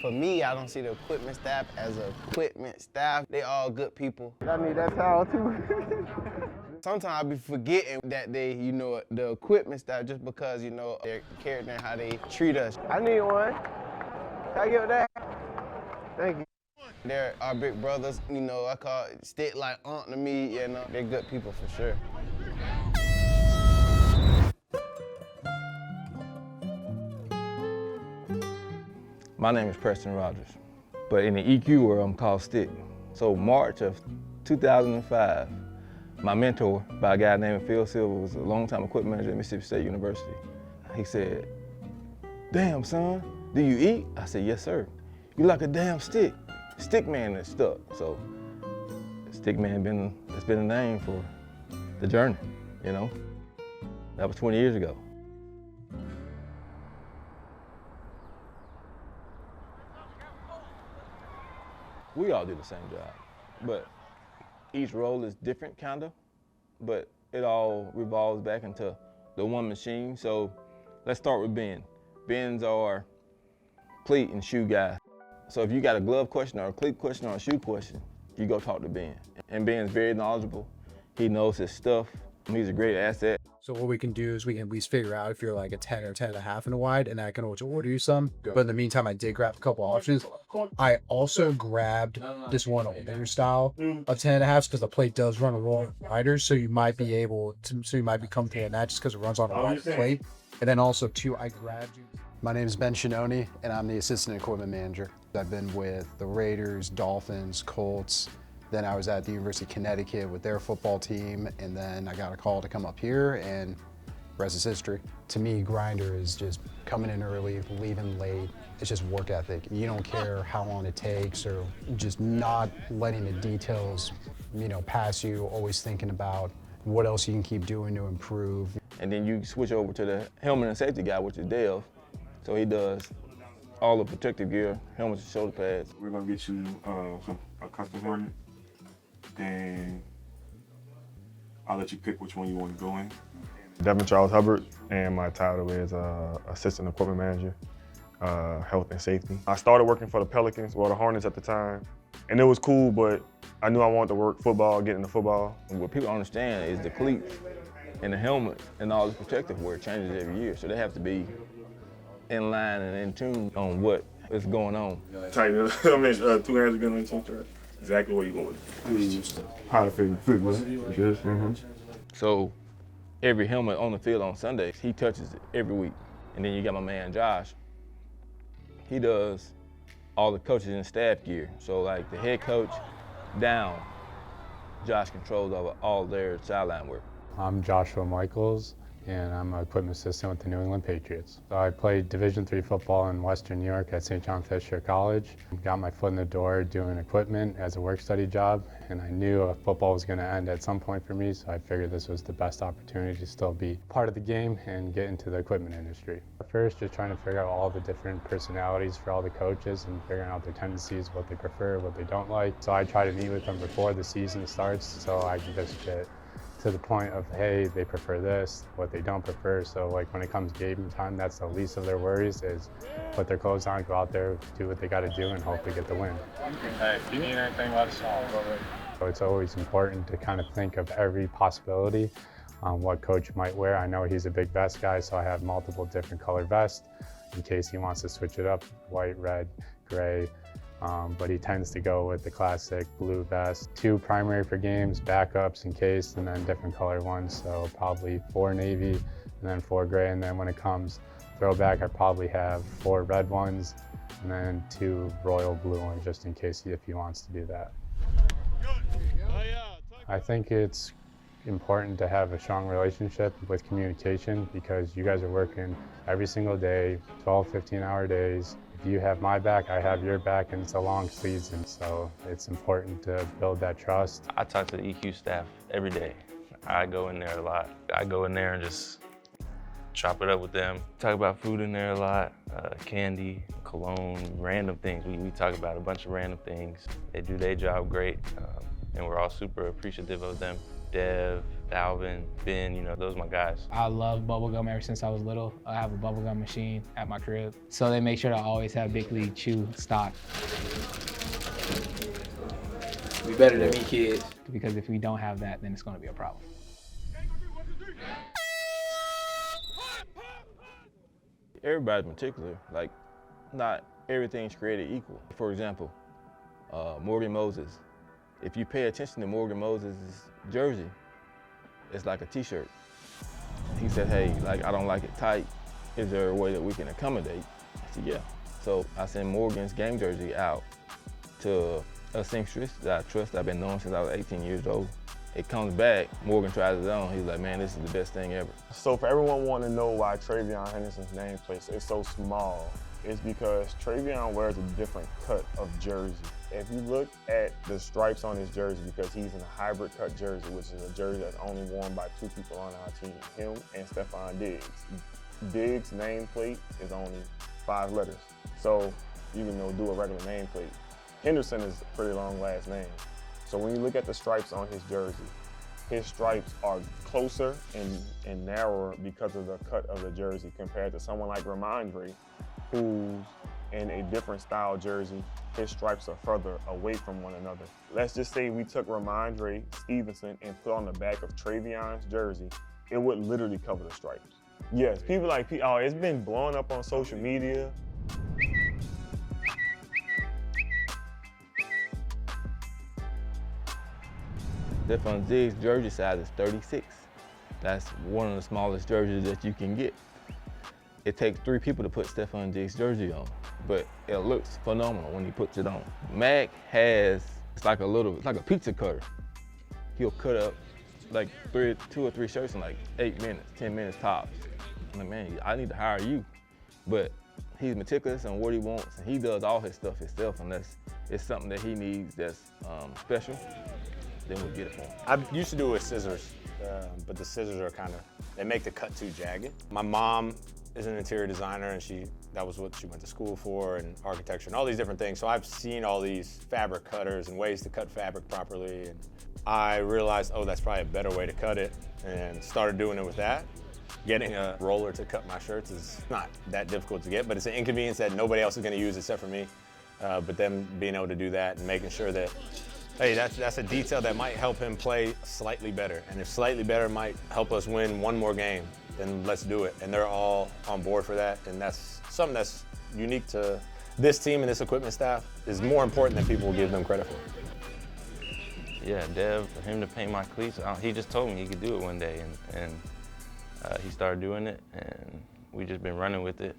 For me, I don't see the equipment staff as an equipment staff. They all good people. I need that towel too. Sometimes I be forgetting that they, the equipment staff just because, their character and how they treat us. I need one. Can I get that? Thank you. They're our big brothers, I call it stick like aunt to me, they're good people for sure. My name is Preston Rogers, but in the EQ world, I'm called Stick. So March of 2005, my mentor, by a guy named Phil Silver, was a longtime equipment manager at Mississippi State University. He said, "Damn, son, do you eat?" I said, "Yes, sir." "You like a damn stick." Stick man is stuck. So Stick man it's been a name for the journey, That was 20 years ago. We all do the same job, but each role is different, kinda, but it all revolves back into the one machine. So let's start with Ben. Ben's our cleat and shoe guy. So if you got a glove question or a cleat question or a shoe question, you go talk to Ben. And Ben's very knowledgeable. He knows his stuff. He's a great asset. So what we can do is we can at least figure out if you're like a 10 or 10 and a half in a wide, and I can always order you some. But in the meantime, I did grab a couple options. I also grabbed this one older style of 10 and a halves because the plate does run a little wider. So you might be comfy in that just because it runs on a wide plate. And then also too, I grabbed you. My name is Ben Shinoni, and I'm the assistant equipment manager. I've been with the Raiders, Dolphins, Colts. Then I was at the University of Connecticut with their football team, and then I got a call to come up here, and the rest is history. To me, grinder is just coming in early, leaving late. It's just work ethic. You don't care how long it takes, or just not letting the details, pass you, always thinking about what else you can keep doing to improve. And then you switch over to the helmet and safety guy, which is Dale. So he does all the protective gear, helmets and shoulder pads. We're gonna get you a custom helmet, and I'll let you pick which one you want to go in. Devin Charles Hubbard, and my title is Assistant Equipment Manager, Health and Safety. I started working for the Pelicans, the Hornets at the time, and it was cool, but I knew I wanted to work football, get into football. And what people understand is the cleats and the helmet and all the protective wear changes every year, so they have to be in line and in tune on what is going on. Tighten it. I mean, 2 hands again on the contract. Exactly what you want. How to fit with it. So every helmet on the field on Sundays, he touches it every week. And then you got my man Josh. He does all the coaches and staff gear. So like the head coach down, Josh controls over all their sideline work. I'm Joshua Michaels, and I'm an equipment assistant with the New England Patriots. So I played Division III football in Western New York at St. John Fisher College. Got my foot in the door doing equipment as a work-study job, and I knew football was going to end at some point for me, so I figured this was the best opportunity to still be part of the game and get into the equipment industry. At first, just trying to figure out all the different personalities for all the coaches and figuring out their tendencies, what they prefer, what they don't like. So I try to meet with them before the season starts so I can just get to the point of, hey, they prefer this, what they don't prefer. So like when it comes game time, that's the least of their worries, is put their clothes on, go out there, do what they got to do, and hopefully get the win. Hey, if you need anything, let us know. So it's always important to kind of think of every possibility on what coach might wear. I know he's a big vest guy, so I have multiple different color vests in case he wants to switch it up, white, red, gray. But he tends to go with the classic blue vest. 2 primary for games, backups in case, and then different color ones. So probably 4 navy and then 4 gray. And then when it comes throwback, I probably have 4 red ones and then 2 royal blue ones just in case if he wants to do that. I think it's important to have a strong relationship with communication because you guys are working every single day, 12, 15-hour days. If you have my back, I have your back, and it's a long season, so it's important to build that trust. I talk to the EQ staff every day. I go in there a lot. I go in there and just chop it up with them. Talk about food in there a lot, candy, cologne, random things. We talk about a bunch of random things. They do their job great, and we're all super appreciative of them Dev, Alvin, Ben, those are my guys. I love bubblegum ever since I was little. I have a bubblegum machine at my crib. So they make sure to always have Big League Chew stock. Be better than me, kids. Because if we don't have that, then it's gonna be a problem. Everybody's meticulous. Like, not everything's created equal. For example, Morgan Moses. If you pay attention to Morgan Moses' jersey, it's like a t-shirt. He said, hey, like, I don't like it tight. Is there a way that we can accommodate? I said, yeah. So I sent Morgan's game jersey out to a seamstress that I trust. I've been knowing since I was 18 years old. It comes back, Morgan tries it on. He's like, man, this is the best thing ever. So for everyone wanting to know why Travion Henderson's nameplate is so small, it's because Travion wears a different cut of jersey. If you look at the stripes on his jersey, because he's in a hybrid cut jersey, which is a jersey that's only worn by 2 people on our team, him and Stephon Diggs. Diggs' nameplate is only 5 letters. So you can do a regular nameplate. Henderson is a pretty long last name. So when you look at the stripes on his jersey, his stripes are closer and narrower because of the cut of the jersey compared to someone like Ramondre, who's in a different style jersey. His stripes are further away from one another. Let's just say we took Ramondre Stevenson and put on the back of Travion's jersey, it would literally cover the stripes. Yes, people like, oh, it's been blowing up on social media. Stephon Diggs' jersey size is 36. That's one of the smallest jerseys that you can get. It takes 3 people to put Stephon Diggs' jersey on, but it looks phenomenal when he puts it on. Mac has, it's like a pizza cutter. He'll cut up like 2 or 3 shirts in like 8 minutes, 10 minutes tops. I'm like, man, I need to hire you. But he's meticulous on what he wants, and he does all his stuff himself, unless it's something that he needs that's special. Then we'll get it for him. I used to do it with scissors, but the scissors are they make the cut too jagged. My mom is an interior designer, and that was what she went to school for, and architecture and all these different things. So I've seen all these fabric cutters and ways to cut fabric properly. And I realized, oh, that's probably a better way to cut it, and started doing it with that. Getting a roller to cut my shirts is not that difficult to get, but it's an inconvenience that nobody else is gonna use except for me. But then being able to do that and making sure that, hey, that's a detail that might help him play slightly better. And if slightly better might help us win one more game, then let's do it. And they're all on board for that. And that's something that's unique to this team and this equipment staff, is more important than people will give them credit for. Yeah, Dev, for him to paint my cleats, he just told me he could do it one day, and he started doing it, and we just been running with it.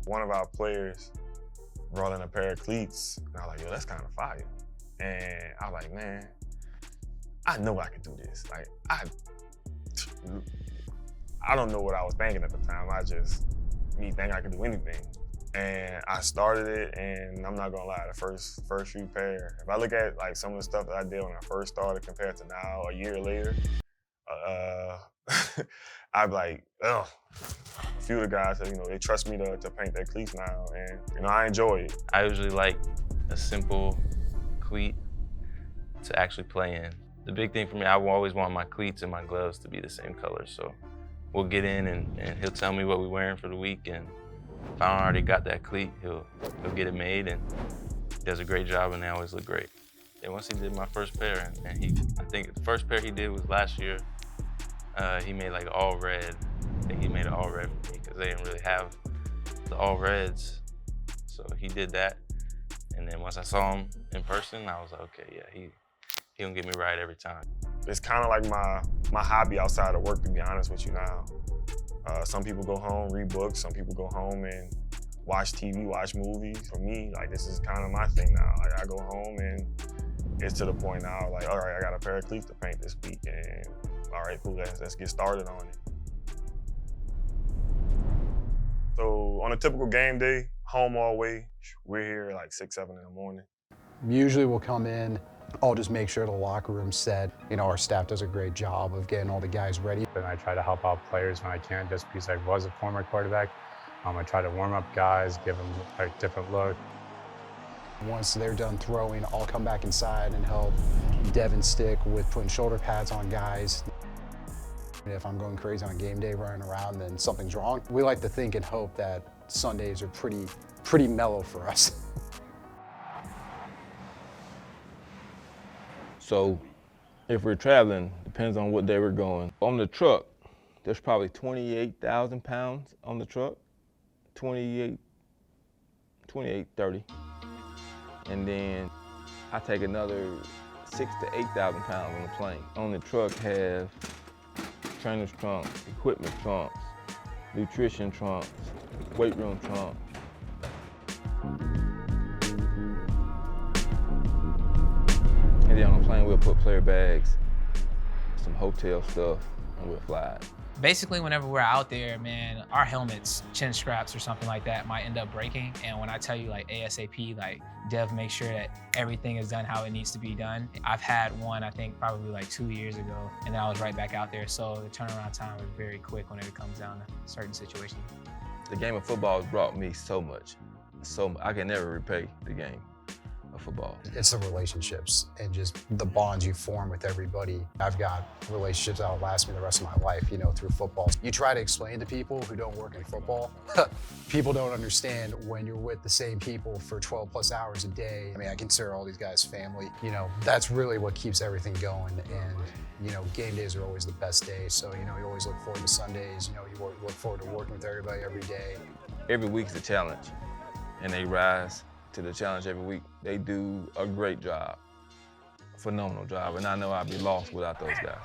One of our players brought in a pair of cleats, and I was like, yo, that's kind of fire. And I was like, man, I know I could do this. Like, I don't know what I was thinking at the time. Me think I could do anything. And I started it, and I'm not gonna lie, the first few pair, if I look at like some of the stuff that I did when I first started compared to now, a year later, I'd be like, ugh. A few of the guys, they trust me to paint their cleats now, and I enjoy it. I usually like a simple cleat to actually play in. The big thing for me, I always want my cleats and my gloves to be the same color. So we'll get in, and he'll tell me what we're wearing for the week, and if I don't already got that cleat, he'll get it made, and he does a great job, and they always look great. And once he did my first pair, and I think the first pair he did was last year. He made like all red. I think he made it all red for me because they didn't really have the all reds. So he did that. And then once I saw him in person, I was like, okay, yeah, he gonna get me right every time. It's kind of like my hobby outside of work, to be honest with you now. Some people go home, read books. Some people go home and watch TV, watch movies. For me, like, this is kind of my thing now. Like, I go home and it's to the point now, like, all right, I got a pair of cleats to paint this week, and all right, cool, let's get started on it. So on a typical game day, home all way, we're here at like 6, 7 in the morning. Usually we'll come in, I'll just make sure the locker room's set. Our staff does a great job of getting all the guys ready. And I try to help out players when I can, just because I was a former quarterback. I try to warm up guys, give them a different look. Once they're done throwing, I'll come back inside and help Devin Stick with putting shoulder pads on guys. If I'm going crazy on game day running around, then something's wrong. We like to think and hope that Sundays are pretty mellow for us. So if we're traveling, depends on what day we're going. On the truck, there's probably 28,000 pounds on the truck, 28, 30. And then I take another 6,000 to 8,000 pounds on the plane. On the truck have trainer's trunks, equipment trunks, nutrition trunks, weight room trunks. And then on the plane, we'll put player bags, some hotel stuff, and we'll fly it. Basically, whenever we're out there, man, our helmets, chin straps or something like that might end up breaking. And when I tell you like ASAP, like Dev makes sure that everything is done how it needs to be done. I've had one, I think probably like 2 years ago, and then I was right back out there. So the turnaround time was very quick when it comes down to certain situations. The game of football has brought me so much. So I can never repay the game of football. It's the relationships and just the bonds you form with everybody. I've got relationships that will last me the rest of my life, you know, through football. You try to explain to people who don't work in football, people don't understand when you're with the same people for 12 plus hours a day. I mean, I consider all these guys family. You know, that's really what keeps everything going. And, you know, game days are always the best days. So, you know, you always look forward to Sundays. You know, you look forward to working with everybody every day. Every week's a challenge, and they rise to the challenge every week. They do a great job, phenomenal job, and I know I'd be lost without those guys.